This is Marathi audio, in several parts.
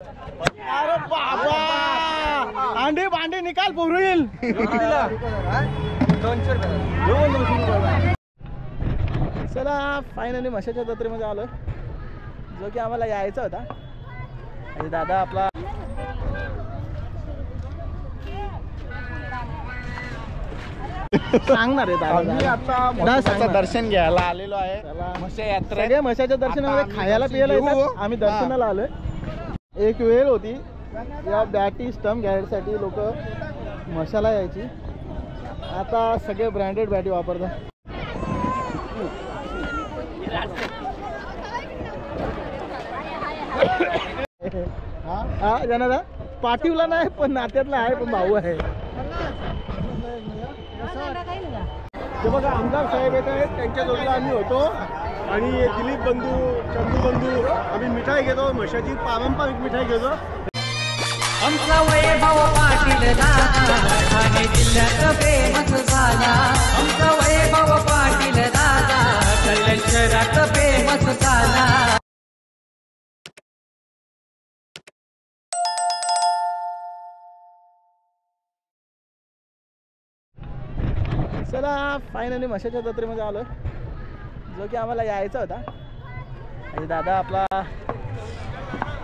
अरे बाबा अंडी भांडी निकाल पुरील. चला फायनली म्हशाच्या जत्रेमध्ये आलो, जो की आम्हाला यायचा होता. आणि दादा आपला सांगणार आहे दादा. आता म्हशाचं दर्शन घ्यायला आलेलो आहे. म्हशा यात्रा सगळे म्हशाच्या दर्शनामध्ये खायला पियाला येतात. आम्ही दर्शनाला आलोय. एक वेळ होती या बॅटी स्टंप घ्यायसाठी लोक म्हशाला यायची. आता सगळे ब्रँडेड बॅटी वापरतात. हा जनादा पाठीवला नाही पण नात्यातला आहे, पण भाऊ आहे. ते बघा आमदार साहेब येत आहेत, त्यांच्या जोडीला आम्ही होतो. आणि दिलीप बंधू, चंदू बंधू, आम्ही मिठाई घेतो. म्हशाची पारंपरिक मिठाई घेतो. आमचा वैभव पाटील दादा ठाणे जिल्ह्यात फेमस झाला. आमचा वैभव पाटील दादा कल्याण शहरात फेमस झाला. चला फायनली म्हशाच्या जत्रेमध्ये आलोय, जो की आम्हाला यायचा होता. आणि दादा आपला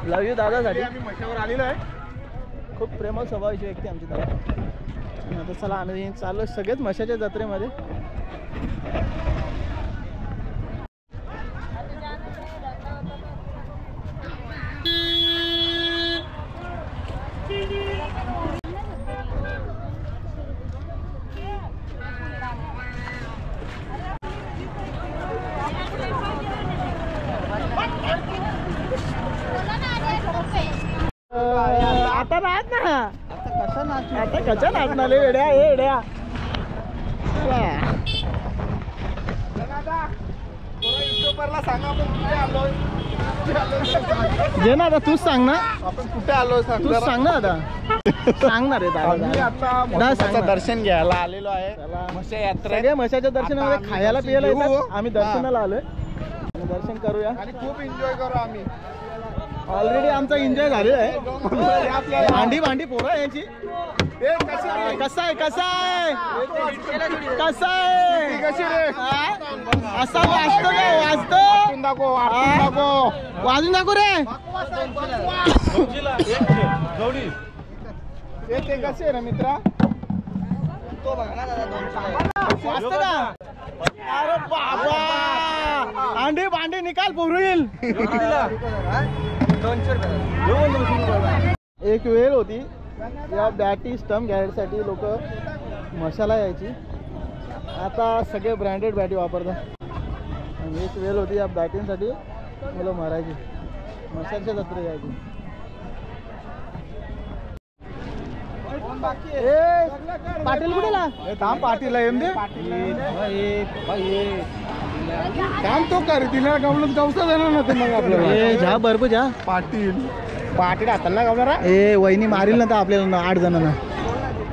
लव यू दादासाठी आम्ही म्हशावर आलेलो आहे. खूप प्रेमळ स्वभावाची व्यक्ती आमची दादा. आता चला आम्ही चाललो सगळेच म्हशाच्या जत्रेमध्ये. आता नाच ना, आता कशा नाचणार वेड्या वेड्या. जे ना आता तूच सांग ना, आपण कुठे आलो तूच सांग ना आता. सांगणार आहे दादा. आता म्हशाचं दर्शन घ्यायला आलेलो आहे. म्हशा यात्रा सगळे म्हशाच्या दर्शनामध्ये खायला पियाला येतात. आम्ही दर्शनाला आलोय. दर्शन करूया आणि खूप एन्जॉय करू आम्ही. ऑलरेडी आमचा एन्जॉय झालेला आहे. भांडी भांडी पोरं यांची. कसा आहे कसा आहे कसा आहे असा वाजतो का वाजतो. वाजून दाखव रे. ते कसे ना मित्रा वाजतो का. अरे बाबा अंडी भांडी निकाल पुरील. एक वेळ होती या बॅटी स्टंप घ्यायसाठी लोक म्हशाला यायची. आता सगळे ब्रँडेड बॅटी वापरतात. आणि एक वेळ होती या बॅटींसाठी मुलं मारायची, म्हशाच्या जत्रे यायची. पाटील कुठेला थांब पाटील आहे काम तो कर. तिला गावलं गावचा जाणार ना ते. मग आपल्याला जा बरोबर जा. पाटील पाटील हाताला गावणारा. ए वहिनी मारील ना तर आपल्याला 8 जणांना.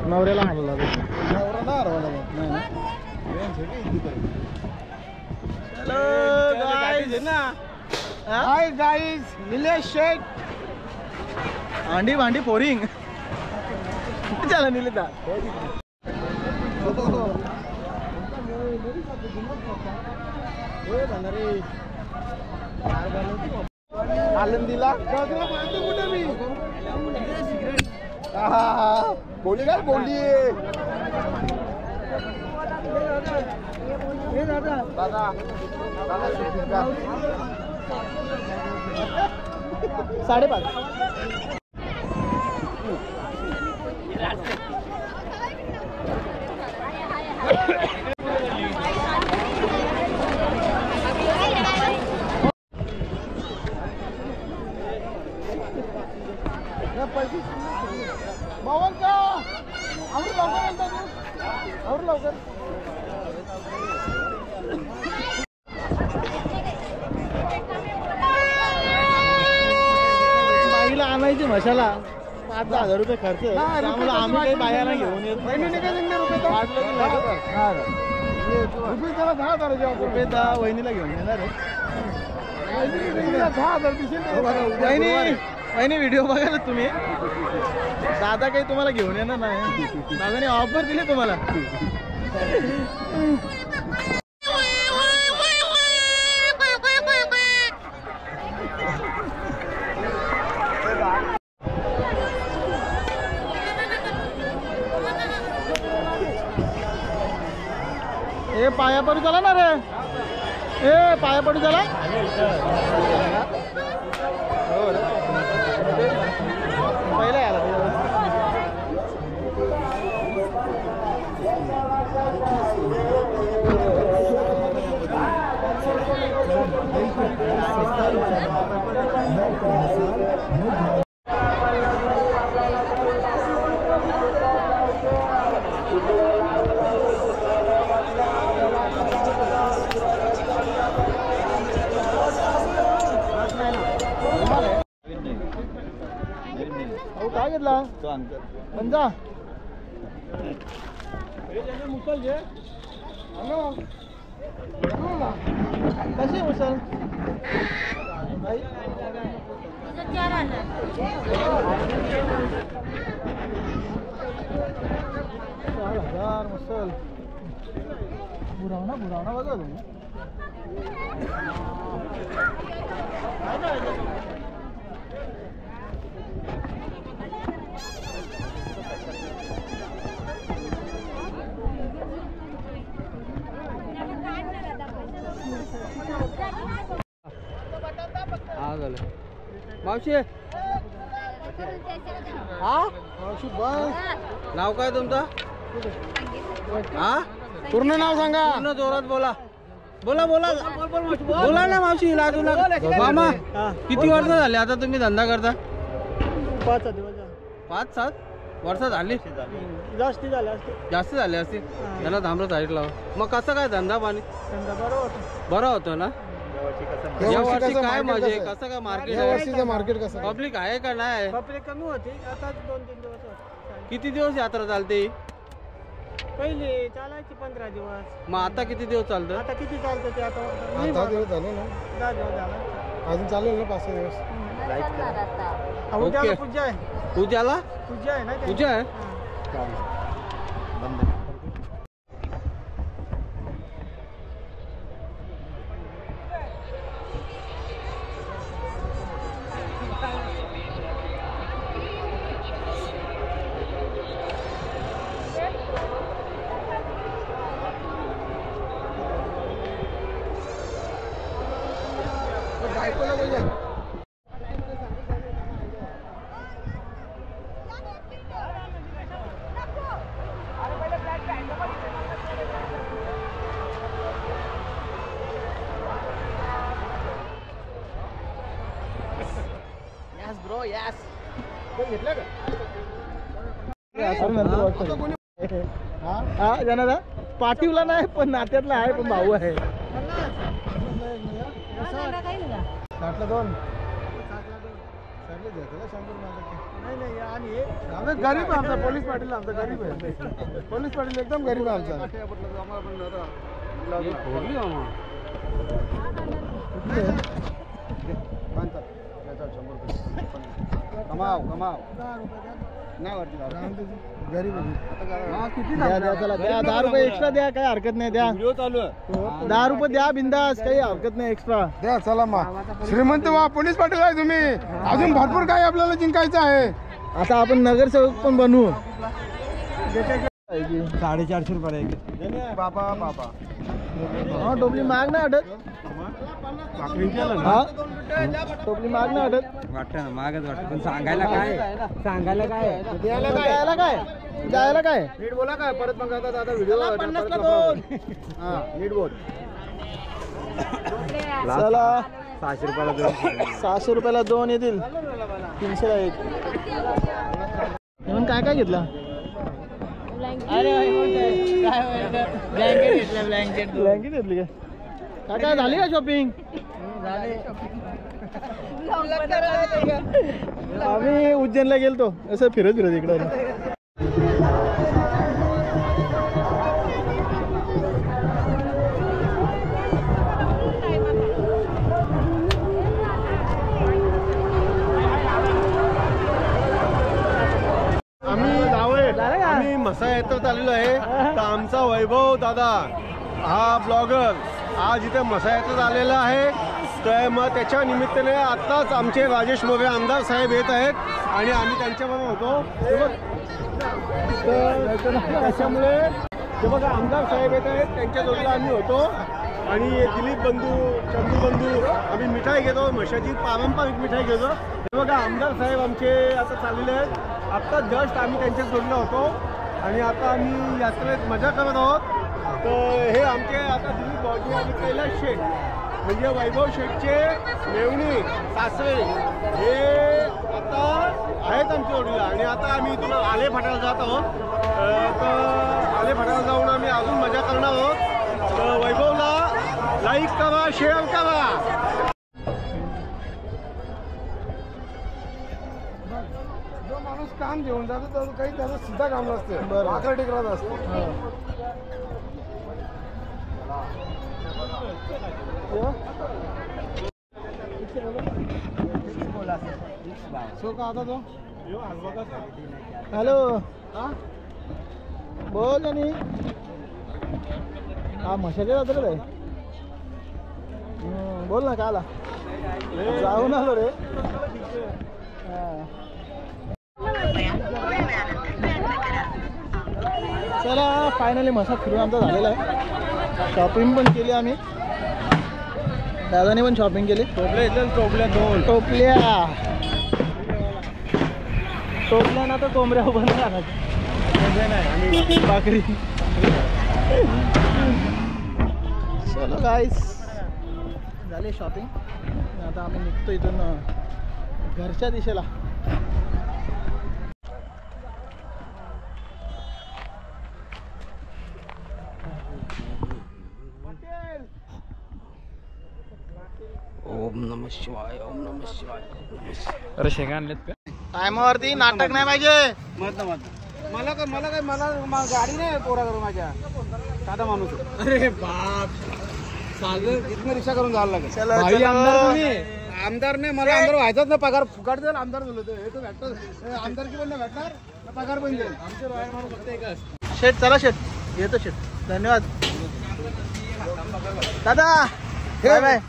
नवऱ्याला हरवला हाय गाईज, निलेश शेठ अंडी भांडी पोरिंग चला निलेदा. आनंदीला कुठे मी बोली काय बोलली दादा. 5:30. बाईला आणायची म्हशाला 5,000 रुपये खर्च आहे. त्यामुळे आम्ही काही बायाला घेऊन येत नाही. रुपये 10 वहिनीला घेऊन येणार आहे. वहिनी नाही व्हिडिओ बघायला तुम्ही दादा काही तुम्हाला घेऊन येणार नाही दादाने ऑफर दिली तुम्हाला ए पाया पडू चला ना रे ए पाया पडू चला पहिला आला काय घेतला पंजा मुसल घे कशी मुसल 4,000 मुसल बुरावना बघा तुम्ही मावशी हा मावशी बस नाव काय तुमचं हा पूर्ण नाव सांगा पूर्ण जोरात बोला बोला बोला बोला ना मावशी लाजू नका मामा किती वर्ष झाले आता तुम्ही धंदा करता 5-7 वर्ष झाली जास्त झाले असतील त्यांना थांबलं साईड लावा मग कसं काय धंदा पाणी बरं होतं ना या वर्षी काय म्हणजे कसं काय मार्केट कसं पब्लिक आहे का नाही पब्लिक कमी होती आता 2-3 दिवस किती दिवस यात्रा चालते पहिले चालायची 15 दिवस मग आता किती दिवस चालतं आता किती चालतं ते आता 10 दिवस झाले ना 10 दिवस झाले अजून चालेल ना 5-6 दिवस उद्याला पूजा आहे पूजा आहे ना पूजा आहे बंद जनादा पाठीवला नाही पण नात्यातला आहे पण भाऊ आहे गरीब आमचा पोलीस पाटील आमचा गरीब आहे पोलीस पाटील एकदम गरीब आहे आमचा कमाव गरीब 10 रुपये एक्स्ट्रा द्या काही हरकत नाही द्या 10 रुपये द्या बिंदास काही हरकत नाही एक्स्ट्रा द्या चला मग श्रीमंत पोलीस पाटील आहे तुम्ही अजून भरपूर काही आपल्याला जिंकायचं आहे आता आपण नगरसेवक पण बनवू 450 रुपये बाबा हा टोपली माग ना अडत हा टोपली माग ना अडत वाटतं ना मागच वाटत पण सांगायला काय द्यायला काय नीट बोला काय परत मग आता व्हिडिओ 50 ला 2 हा नीट बोल चला 600 रुपयाला 2 येतील 300 ला 1 म्हणून काय घेतलं ब्लँकेट घेतली काय झाली का शॉपिंग आम्ही उज्जैनला गेलतो असं फिरत इकडे मसा यात्रेत आलेलो आहे. तर आमचा वैभव दादा हा ब्लॉगर आज इथे मसा यात्रेत आलेला आहे. तर मग त्याच्या निमित्ताने आत्ताच आमचे राजेश मोरे आमदार साहेब येत आहेत आणि आम्ही त्यांच्याबरोबर होतो. तर त्याच्यामुळे जे बघा आमदार साहेब येत आहेत त्यांच्या जोडीला आम्ही होतो आणि दिलीप बंधू चंदू बंधू आम्ही मिठाई घेतो. म्हशाची पारंपरिक मिठाई घेतो. हे बघा आमदार साहेब आमचे आता चाललेले आहेत. आत्ता जस्ट आम्ही त्यांच्या जोडीला होतो आणि आता आम्ही यात्रेत मजा करत आहोत. तर हे आमचे आता दिलीप भाऊजी आणि कैलास शेठ म्हणजे वैभव शेठचे मेवणी सासरे हे आता आहेत आमच्या जोडीला आणि आता आम्ही इथून आले फाट्याला जात आहोत. तर आले फाट्याला जाऊन आम्ही अजून मजा करणार आहोत. तर वैभवला लाईक करा, शेअर करा. जो माणूस काम घेऊन जातो तर काही त्याचं सुद्धा काम नसते. आकार टेकरात असतो. सो का आता तो हॅलो बोल आणि हा मशाच्या जात्रेत आहे. बोल ना का आला. जाऊन आलो रे. चला फायनली मसा फिरून आमचा झालेला आहे. शॉपिंग पण केली आम्ही. दादाने पण शॉपिंग केली. टोपल्या ना तर कोंबड्या उभं नाही भाकरी. चलो गाईस झाले शॉपिंग. आता आम्ही निघतो इथून घरच्या दिशेला. ओम नमः शिवाय, ओम नमः शिवाय. अरे शेंगा आणलेत का? टायमावरती नाटक नाही पाहिजे. मला गाडी नाही पोरा करून माझ्या साधा माणूस. अरे बाप सागर इथनं रिक्षा करून जायला लागेल. आमदार नाही मला आमदार व्हायचाच ना. पगार फुकाट जाईल. आमदार झालो तर भेटणार आमदारकी पण नाही भेटणार पगार पण जाईल. आमचे शेठ चला शेठ येतो शेठ. धन्यवाद दादा. Bye bye.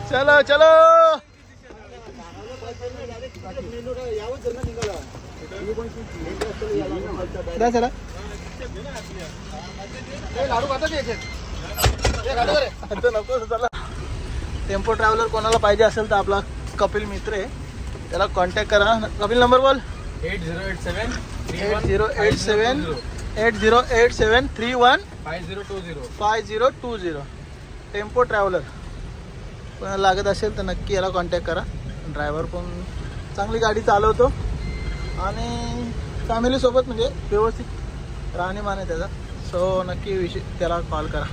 चलो चलो चला. नको चला. टेम्पो ट्रॅव्हलर कोणाला पाहिजे असेल तर आपला कपिल मित्र आहे त्याला कॉन्टॅक्ट करा. कपिल नंबर बोल. 8087315020 टेम्पो ट्रॅव्हलर कोणाला लागत असेल तर नक्की याला कॉन्टॅक्ट करा. ड्रायव्हर पण चांगली गाडी चालवतो आणि फॅमिलीसोबत म्हणजे व्यवस्थित राहणीमान आहे त्याचा. सो नक्की त्याला कॉल करा.